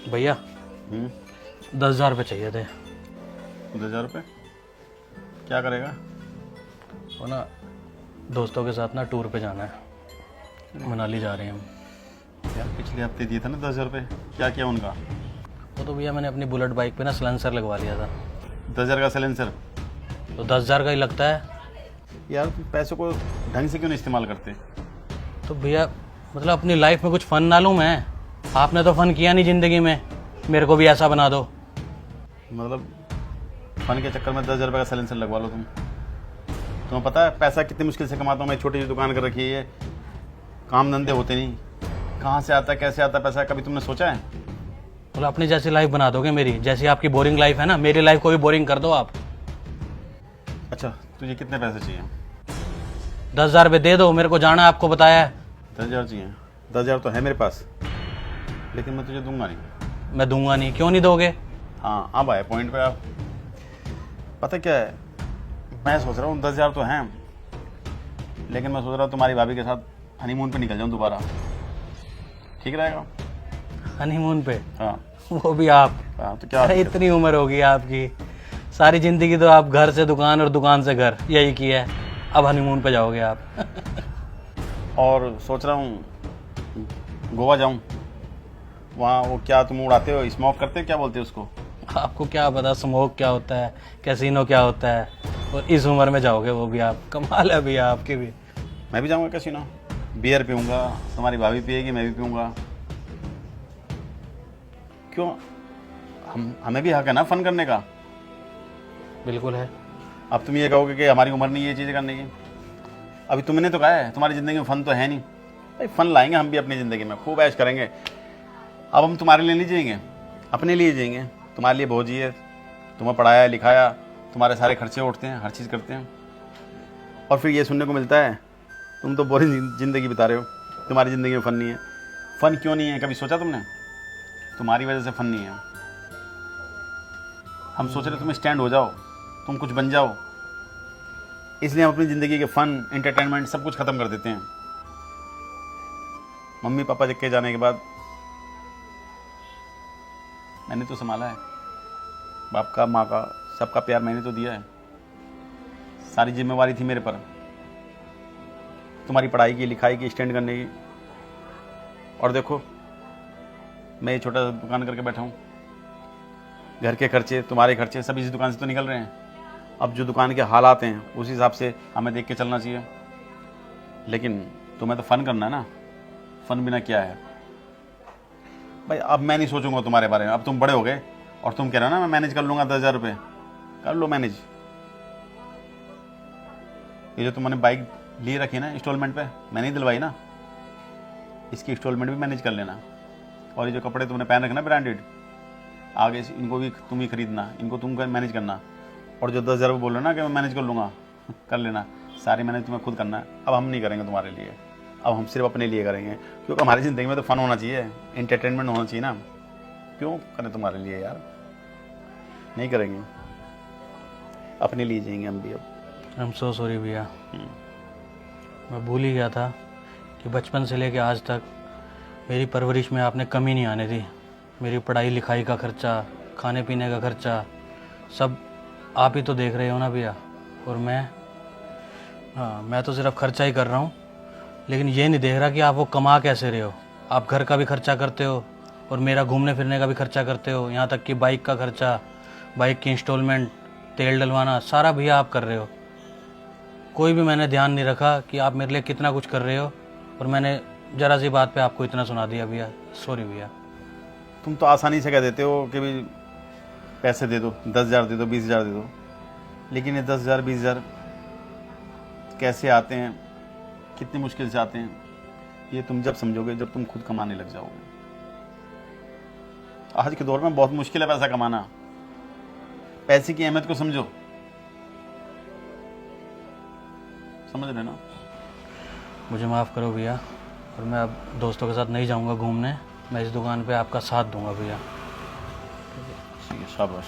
भैया हम्म 10,000 रुपये चाहिए थे। 10,000 रुपये क्या करेगा? वो ना दोस्तों के साथ ना टूर पे जाना है, मनाली जा रहे हैं हम। यार पिछले हफ्ते दिए थे ना 10,000 रुपये, क्या किया उनका? वो तो भैया मैंने अपनी बुलेट बाइक पे ना सिलेंसर लगवा लिया था, 10,000 का सिलेंसर? तो 10,000 का ही लगता है। यार तुम पैसों को ढंग से क्यों नहीं इस्तेमाल करते? तो भैया मतलब अपनी लाइफ में कुछ फ़न ना लूँ मैं? आपने तो फ़न किया नहीं ज़िंदगी में, मेरे को भी ऐसा बना दो। मतलब फन के चक्कर में 10,000 रुपये का सिलेंसर लगवा लो तुम। तुम्हें पता है पैसा कितनी मुश्किल से कमाता हूँ मैं, छोटी सी दुकान कर रखी है, काम धंधे होते नहीं, कहाँ से आता है कैसे आता है पैसा, कभी तुमने सोचा है? मतलब अपनी जैसी लाइफ बना दोगे मेरी, जैसी आपकी बोरिंग लाइफ है ना, मेरी लाइफ को भी बोरिंग कर दो आप। अच्छा तुझे कितने पैसे चाहिए? 10,000 रुपये दे दो, मेरे को जाना है, आपको बताया है। 10,000 चाहिए? 10,000 तो है मेरे पास, लेकिन मैं तुझे दूंगा नहीं। मैं दूंगा नहीं, क्यों नहीं दोगे? हाँ अब आए पॉइंट पे आप। पता क्या है, मैं सोच रहा हूँ 10,000 तो हैं, लेकिन मैं सोच रहा हूँ तुम्हारी भाभी के साथ हनीमून पे निकल जाऊँ दोबारा, ठीक रहेगा? हनीमून पे? हाँ वो भी आप? हाँ तो क्या? अरे इतनी उम्र होगी आपकी, सारी जिंदगी तो आप घर से दुकान और दुकान से घर यही किया है, अब हनीमून पे जाओगे आप? और सोच रहा हूँ गोवा जाऊँ, वहाँ वो क्या तुम उड़ाते हो, स्मोक करते हो, क्या बोलते हो उसको? आपको क्या पता स्मोक क्या होता है, कैसीनो क्या होता है, और इस उम्र में जाओगे वो भी आप? कमाल है भैया आपकी भी। मैं भी जाऊँगा कैसीनो, बियर पीऊँगा, तुम्हारी भाभी पिएगी, मैं भी पीऊँगा। क्यों, हमें भी हक है ना फन करने का। बिल्कुल है। अब तुम ये कहोगे कि हमारी उम्र नहीं है ये चीज़ें करने की। अभी तुमने तो कहा है तुम्हारी ज़िंदगी में फ़न तो है नहीं, भाई फ़न लाएंगे हम भी अपनी ज़िंदगी में, खूब ऐश करेंगे। अब हम तुम्हारे लिए नहीं जिएंगे, अपने लिए जिएंगे। तुम्हारे लिए बहुत जिए, तुम्हें पढ़ाया लिखाया, तुम्हारे सारे खर्चे उठते हैं, हर चीज़ करते हैं, और फिर ये सुनने को मिलता है तुम तो बोरिंग ज़िंदगी बिता रहे हो, तुम्हारी ज़िंदगी में फ़न नहीं है। फ़न क्यों नहीं है, कभी सोचा तुमने? तुम्हारी वजह से फ़न नहीं है। हम सोच रहे तुम स्टैंड हो जाओ, तुम कुछ बन जाओ, इसलिए हम अपनी ज़िंदगी के फ़न एंटरटेनमेंट सब कुछ ख़त्म कर देते हैं। मम्मी पापा के जाने के बाद मैंने तो संभाला है, बाप का माँ का सबका प्यार मैंने तो दिया है, सारी जिम्मेवारी थी मेरे पर, तुम्हारी पढ़ाई की लिखाई की स्टैंड करने की। और देखो मैं ये छोटा सा दुकान करके बैठा हूँ, घर के खर्चे तुम्हारे खर्चे सब इस दुकान से तो निकल रहे हैं। अब जो दुकान के हालात हैं उस हिसाब से हमें देख के चलना चाहिए। लेकिन तुम्हें तो फ़न करना है ना, फ़न बिना क्या है भाई। अब मैं नहीं सोचूंगा तुम्हारे बारे में, अब तुम बड़े हो गए और तुम कह रहे हो ना मैं मैनेज कर लूँगा 10,000 रुपये, कर लो मैनेज। ये जो तुमने बाइक ली रखी ना इंस्टॉलमेंट पे, मैंने ही दिलवाई ना, इसकी इंस्टॉलमेंट भी मैनेज कर लेना। और ये जो कपड़े तुमने पहन रखे ना ब्रांडेड, आगे से इनको भी तुम ही खरीदना, इनको तुम मैनेज करना। और जो 10,000 रुपये बोल रहे हो ना कि मैं मैनेज कर लूँगा, कर लेना, सारी मैनेज तुम्हें खुद करना है। अब हम नहीं करेंगे तुम्हारे लिए, अब हम सिर्फ अपने लिए करेंगे, क्योंकि हमारी ज़िंदगी में तो फ़न होना चाहिए, एंटरटेनमेंट होना चाहिए ना। क्यों करें तुम्हारे लिए यार, नहीं करेंगे, अपने लिए जिएंगे हम भी अब। आई एम सो सॉरी भैया, मैं भूल ही गया था कि बचपन से लेके आज तक मेरी परवरिश में आपने कमी नहीं आने दी। मेरी पढ़ाई लिखाई का खर्चा, खाने पीने का खर्चा सब आप ही तो देख रहे हो ना भैया। और मैं तो सिर्फ खर्चा ही कर रहा हूँ, लेकिन ये नहीं देख रहा कि आप वो कमा कैसे रहे हो। आप घर का भी खर्चा करते हो और मेरा घूमने फिरने का भी खर्चा करते हो, यहाँ तक कि बाइक का खर्चा, बाइक की इंस्टॉलमेंट, तेल डलवाना, सारा भैया आप कर रहे हो। कोई भी मैंने ध्यान नहीं रखा कि आप मेरे लिए कितना कुछ कर रहे हो, और मैंने ज़रा सी बात पे आपको इतना सुना दिया भैया, सॉरी भैया। तुम तो आसानी से कह देते हो कि भाई पैसे दे दो, 10,000 दे दो, 20,000 दे दो, लेकिन ये 10,000 20,000 कैसे आते हैं, कितनी मुश्किल से आते हैं, ये तुम जब समझोगे जब तुम खुद कमाने लग जाओगे। आज के दौर में बहुत मुश्किल है पैसा कमाना, पैसे की अहमियत को समझो, समझ रहे ना? मुझे माफ़ करो भैया, और मैं अब दोस्तों के साथ नहीं जाऊंगा घूमने, मैं इस दुकान पे आपका साथ दूंगा भैया। ठीक है, शाबाश।